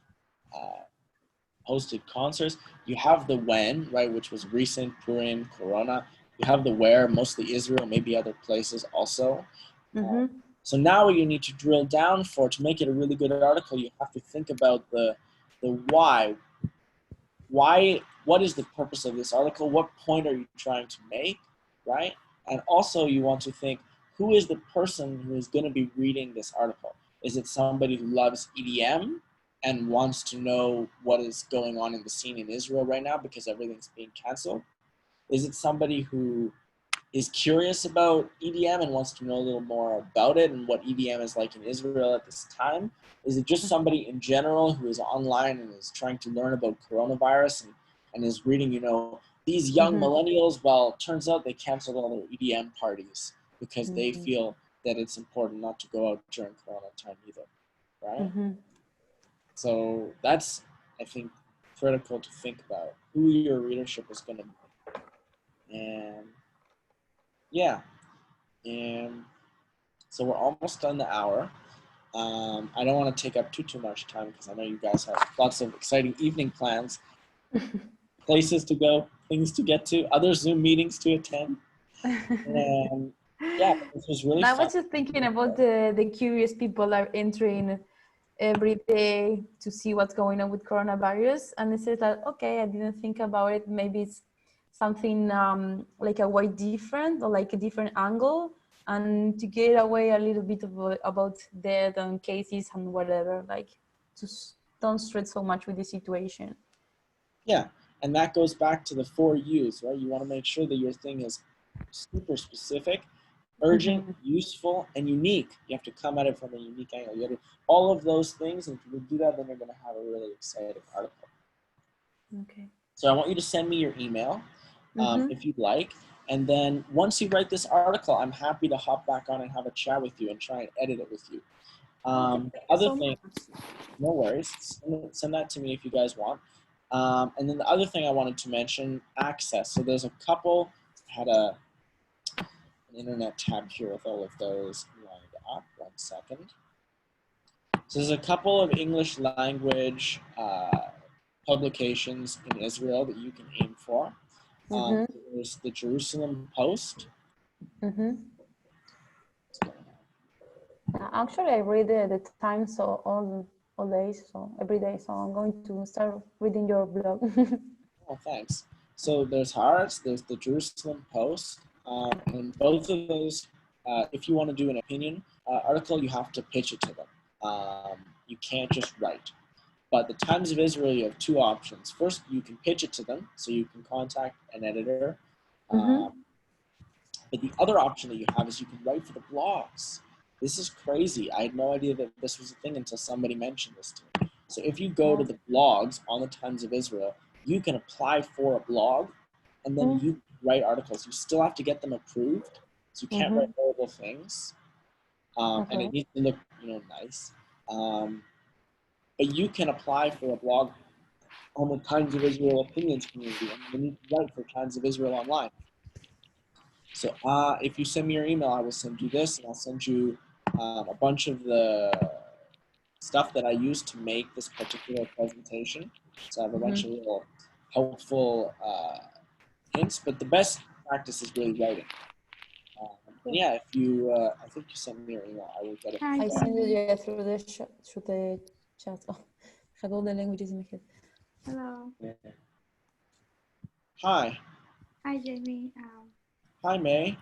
hosted concerts. You have the When, right, which was recent, Purim, Corona. You have the Where, mostly Israel, maybe other places also. So now what you need to drill down for to make it a really good article, you have to think about the why. Why, what is the purpose of this article? What point are you trying to make, right? And also you want to think, who is the person who is going to be reading this article? Is it somebody who loves EDM and wants to know what is going on in the scene in Israel right now because everything's being canceled? Is it somebody who is curious about EDM and wants to know a little more about it and what EDM is like in Israel at this time? Is it just somebody in general who is online and is trying to learn about coronavirus and is reading, you know, these young millennials, well, it turns out they canceled all their EDM parties because they feel that it's important not to go out during Corona time either, right? So that's, I think, critical to think about who your readership is going to be. And yeah, and so we're almost done the hour. I don't want to take up too much time because I know you guys have lots of exciting evening plans, places to go, things to get to, other Zoom meetings to attend. And yeah, this was really fun. I was just thinking about the curious people are entering every day to see what's going on with coronavirus, and it says that, okay, I didn't think about it. Maybe it's something like a way different or like a different angle, and to get away a little bit about death and cases and whatever, like just don't stress so much with the situation. Yeah, and that goes back to the 4 U's, right? You want to make sure that your thing is super specific, urgent, useful, and unique. You have to come at it from a unique angle. You have to, all of those things, and if you do that, then you're going to have a really exciting article. Okay. So I want you to send me your email if you'd like. And then once you write this article, I'm happy to hop back on and have a chat with you and try and edit it with you. The other thing, no worries, send that to me if you guys want. And then the other thing I wanted to mention, access. So there's a couple, I had an internet tab here with all of those lined up. 1 second. So there's a couple of English language publications in Israel that you can aim for. There's the Jerusalem Post. Actually, I read the Times all days, so every day. So I'm going to start reading your blog. Oh, thanks. So there's Haaretz, there's the Jerusalem Post, and both of those, if you want to do an opinion article, you have to pitch it to them. You can't just write. But the Times of Israel, you have 2 options. First, you can pitch it to them, so you can contact an editor. But the other option that you have is you can write for the blogs. This is crazy. I had no idea that this was a thing until somebody mentioned this to me. So if you go to the blogs on the Times of Israel, you can apply for a blog, and then you write articles. You still have to get them approved, so you can't write horrible things, and it needs to look, you know, nice. But you can apply for a blog on the Times of Israel opinions community, and then you can write for Times of Israel online. So if you send me your email, I will send you this, and I'll send you a bunch of the stuff that I use to make this particular presentation. So I have a bunch of little helpful hints, but the best practice is really writing. Yeah, if you, I think you sent me your email, I will get it. I send it through the chat. Oh, I have all the languages in my head. Hello. Yeah. Hi. Hi, Jamie. Hi, May.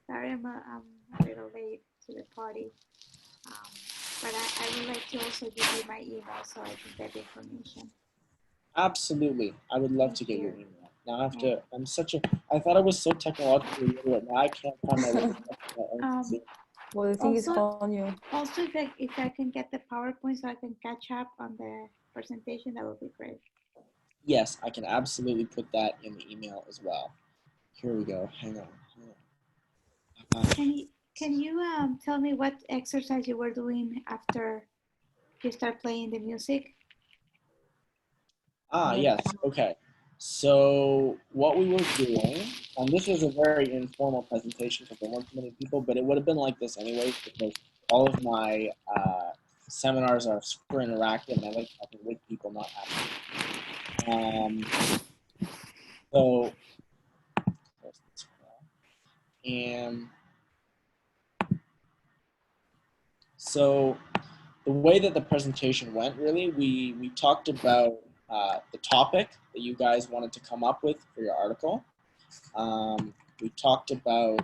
Sorry I'm a little late to the party. But I would like to also give you my email so I can get the information. Absolutely. I would love Thank to get your you. email. Now I have to, I thought I was so technologically literate. Now I can't find my way back to my own Um, computer. Well, the thing is Also- calling you. Also, if I can get the PowerPoint so I can catch up on the presentation, that would be great. Yes, I can absolutely put that in the email as well. Here we go. Hang on. Can you tell me what exercise you were doing after you start playing the music? Yes. Okay. So what we were doing, and this was a very informal presentation because there weren't too many people, but it would have been like this anyways because all of my seminars are super interactive and I like talking with people, not at So, and so the way that the presentation went, really, we talked about the topic that you guys wanted to come up with for your article. We talked about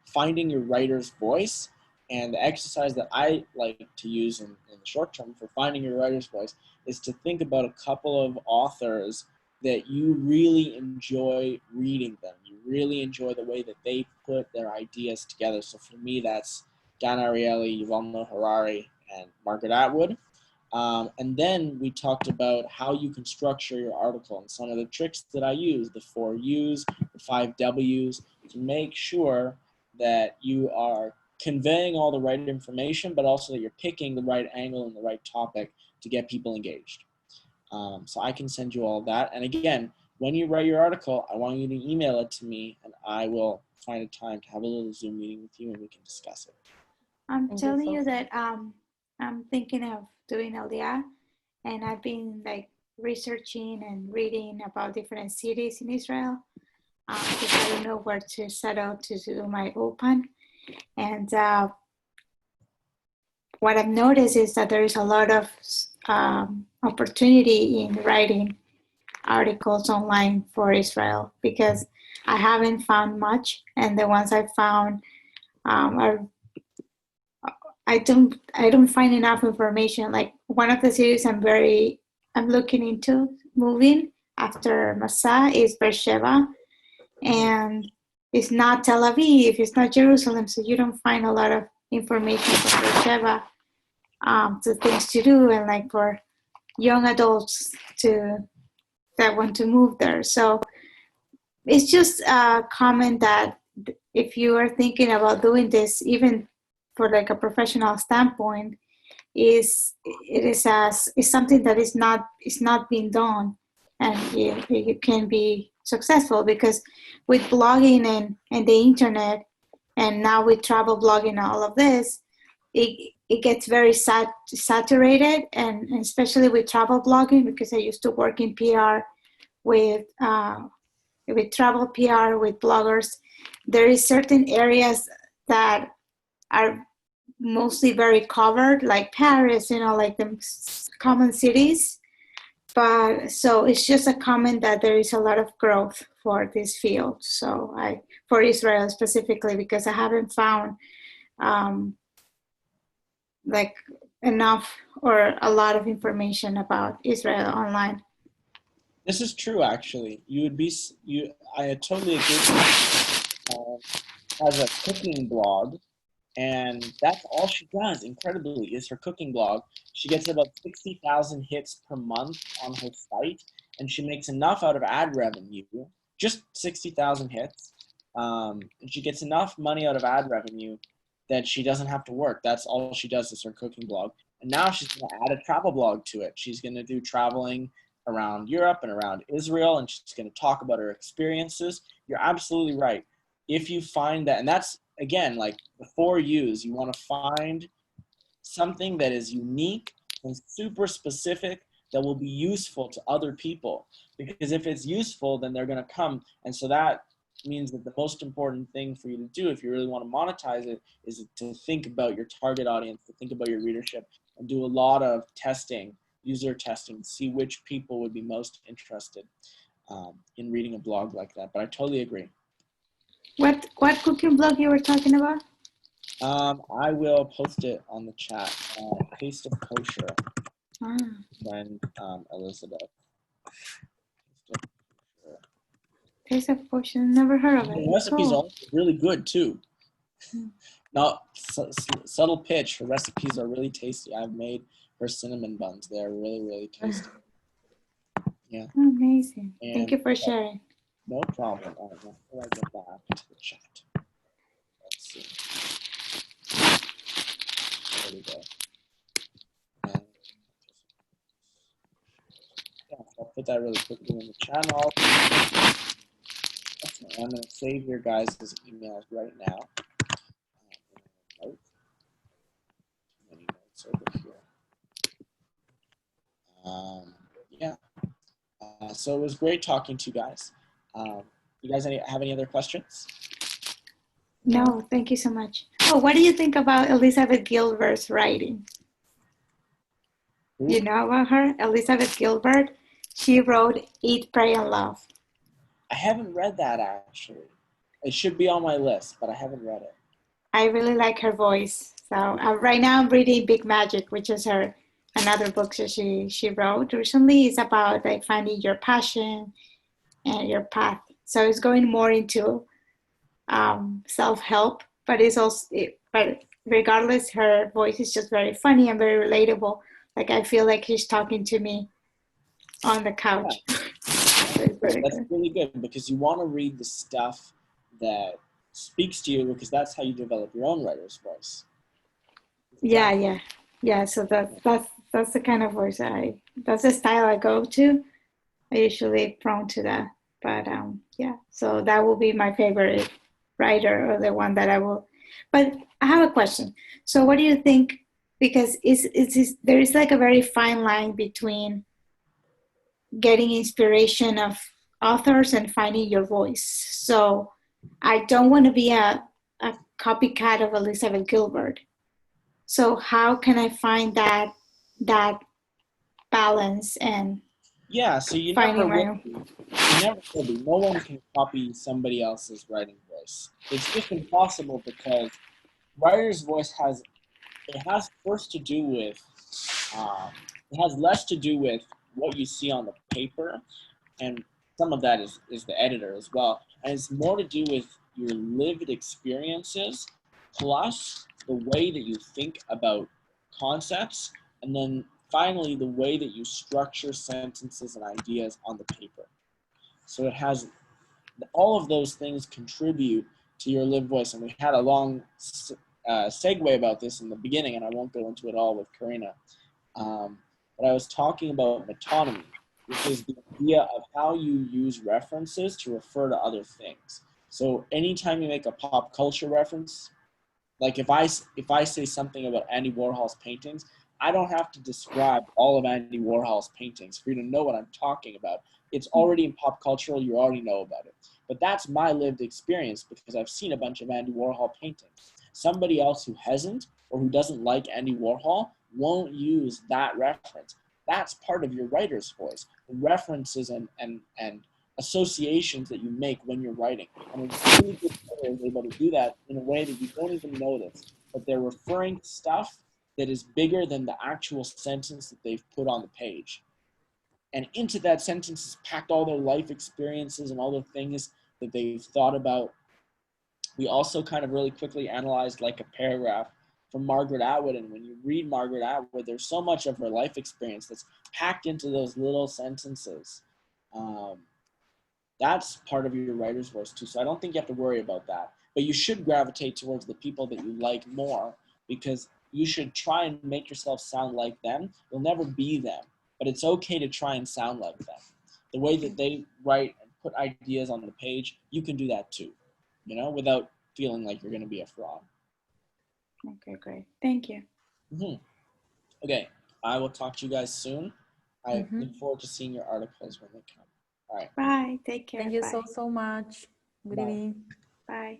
finding your writer's voice, and the exercise that I like to use in the short term for finding your writer's voice is to think about a couple of authors that you really enjoy reading them. You really enjoy the way that they put their ideas together. So for me, that's Dan Ariely, Yuval Noah Harari, and Margaret Atwood. And then we talked about how you can structure your article and some of the tricks that I use, the 4 U's, the 5 W's, to make sure that you are conveying all the right information, but also that you're picking the right angle and the right topic to get people engaged. So I can send you all of that. And again, when you write your article, I want you to email it to me and I will find a time to have a little Zoom meeting with you and we can discuss it. I'm Thank you telling so you that I'm thinking of doing Aliyah, and I've been like researching and reading about different cities in Israel because I don't know where to settle to do my open. And what I've noticed is that there is a lot of opportunity in writing articles online for Israel because I haven't found much, and the ones I found are I don't find enough information. Like one of the cities I'm looking into moving after Masa is Beersheba, and it's not Tel Aviv, it's not Jerusalem, so you don't find a lot of information from Beersheba to things to do and like for young adults that want to move there. So it's just a comment that if you are thinking about doing this, even for like a professional standpoint, is something that is not being done, and it can be successful because with blogging and the internet, and now with travel blogging and all of this, it gets very saturated, and especially with travel blogging because I used to work in PR with travel PR with bloggers. There is certain areas that are mostly very covered, like Paris, like the common cities. But so it's just a comment that there is a lot of growth for this field. So for Israel specifically, because I haven't found like enough or a lot of information about Israel online. This is true, actually. I totally agree with you. Has a cooking blog, and that's all she does, incredibly, is her cooking blog. She gets about 60,000 hits per month on her site, and she makes enough out of ad revenue, just 60,000 hits, and she gets enough money out of ad revenue that she doesn't have to work. That's all she does is her cooking blog. And now she's going to add a travel blog to it. She's going to do traveling around Europe and around Israel, and she's going to talk about her experiences. You're absolutely right. If you find that, and that's, again, like the 4 U's, you want to find something that is unique and super specific that will be useful to other people. Because if it's useful, then they're going to come. And so that means that the most important thing for you to do if you really want to monetize it is to think about your target audience, to think about your readership, and do a lot of testing, user testing, see which people would be most interested in reading a blog like that. But I totally agree. What cooking blog you were talking about? I will post it on the chat. Taste of Kosher, Ah, friend Elizabeth. Taste of Potion. Never heard of The it. recipe's Cool. also really good too. Now, subtle pitch. Her recipes are really tasty. I've made her cinnamon buns. They're really, really tasty. Yeah. Amazing. Thank And you for sharing. no problem. All right, before I get back to the chat, let's see. There we go. And, yeah, I'll put that really quickly in the channel. I'm going to save your guys' emails right now. Many notes over here. Yeah. So it was great talking to you guys. You guys have any other questions? No, thank you so much. Oh, what do you think about Elizabeth Gilbert's writing? Who? You know about her? Elizabeth Gilbert. She wrote Eat, Pray, and Love. I haven't read that actually. It should be on my list, but I haven't read it. I really like her voice. So right now I'm reading Big Magic, which is her another book that she wrote recently. It's about like finding your passion and your path. So it's going more into self-help, but it's also but regardless, her voice is just very funny and very relatable. Like I feel like he's talking to me on the couch. So it's very That's good. really good because you want to read the stuff that speaks to you because that's how you develop your own writer's voice. Yeah. So that's the kind of voice that's the style I go to. I usually prone to that, but yeah. So that will be my favorite writer or the one that I will. But I have a question. So what do you think? Because there is like a very fine line between getting inspiration of authors and finding your voice. So I don't want to be a copycat of Elizabeth Gilbert. So how can I find that balance and Yeah, so you finding never my will own? be. You never will be. No one can copy somebody else's writing voice. It's just impossible because writer's voice has first to do with it has less to do with what you see on the paper, and some of that is the editor as well, and it's more to do with your lived experiences plus the way that you think about concepts, and then finally the way that you structure sentences and ideas on the paper. So it has all of those things contribute to your lived voice, and we had a long segue about this in the beginning, and I won't go into it all with Karina. But I was talking about metonymy, which is the idea of how you use references to refer to other things. So anytime you make a pop culture reference, like if I say something about Andy Warhol's paintings, I don't have to describe all of Andy Warhol's paintings for you to know what I'm talking about. It's already in pop culture, you already know about it. But that's my lived experience because I've seen a bunch of Andy Warhol paintings. Somebody else who hasn't or who doesn't like Andy Warhol won't use that reference. That's part of your writer's voice. The references and associations that you make when you're writing. And a really good writer is able to do that in a way that you don't even notice. But they're referring to stuff that is bigger than the actual sentence that they've put on the page. And into that sentence is packed all their life experiences and all the things that they've thought about. We also kind of really quickly analyzed like a paragraph from Margaret Atwood. And when you read Margaret Atwood, there's so much of her life experience that's packed into those little sentences. That's part of your writer's voice too. So I don't think you have to worry about that. But you should gravitate towards the people that you like more because you should try and make yourself sound like them. You'll never be them, but it's okay to try and sound like them. The way that they write and put ideas on the page, you can do that too, without feeling like you're going to be a fraud. Okay, great. Thank you. Mm-hmm. Okay, I will talk to you guys soon. I look forward to seeing your articles when they come. All right. Bye. Take care. Thank you Bye. so much. Good Bye. evening. Bye.